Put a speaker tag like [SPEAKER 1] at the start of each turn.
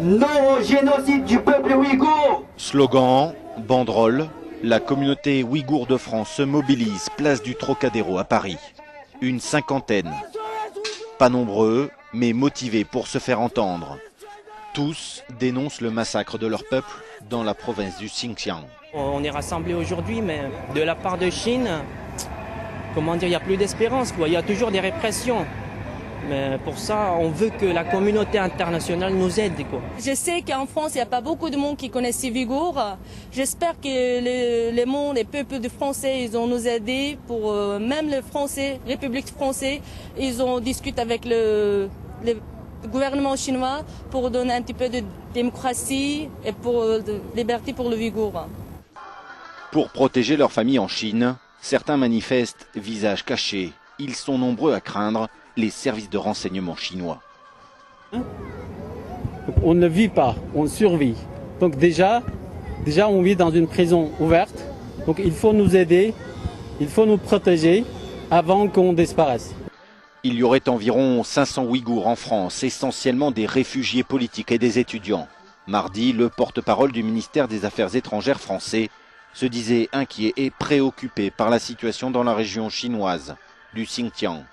[SPEAKER 1] Non au génocide du peuple ouïghour.
[SPEAKER 2] Slogan, banderole, la communauté ouïghour de France se mobilise, place du Trocadéro à Paris. Une cinquantaine. Pas nombreux, mais motivés pour se faire entendre. Tous dénoncent le massacre de leur peuple dans la province du Xinjiang.
[SPEAKER 3] On est rassemblés aujourd'hui, mais de la part de Chine, comment dire, il n'y a plus d'espérance, quoi. Il y a toujours des répressions. Mais pour ça, on veut que la communauté internationale nous aide, quoi.
[SPEAKER 4] Je sais qu'en France, il n'y a pas beaucoup de monde qui connaissent les Ouïghours. J'espère que les peuples de Français, ils vont nous aider pour même les Français, République française, ils ont discuté avec le gouvernement chinois pour donner un petit peu de démocratie et pour de liberté pour le Ouïghour.
[SPEAKER 2] Pour protéger leur famille en Chine, certains manifestent visage caché. Ils sont nombreux à craindre les services de renseignement chinois.
[SPEAKER 5] On ne vit pas, on survit. Donc déjà on vit dans une prison ouverte. Donc il faut nous aider, il faut nous protéger avant qu'on disparaisse.
[SPEAKER 2] Il y aurait environ 500 Ouïghours en France, essentiellement des réfugiés politiques et des étudiants. Mardi, le porte-parole du ministère des Affaires étrangères français se disait inquiet et préoccupé par la situation dans la région chinoise du Xinjiang.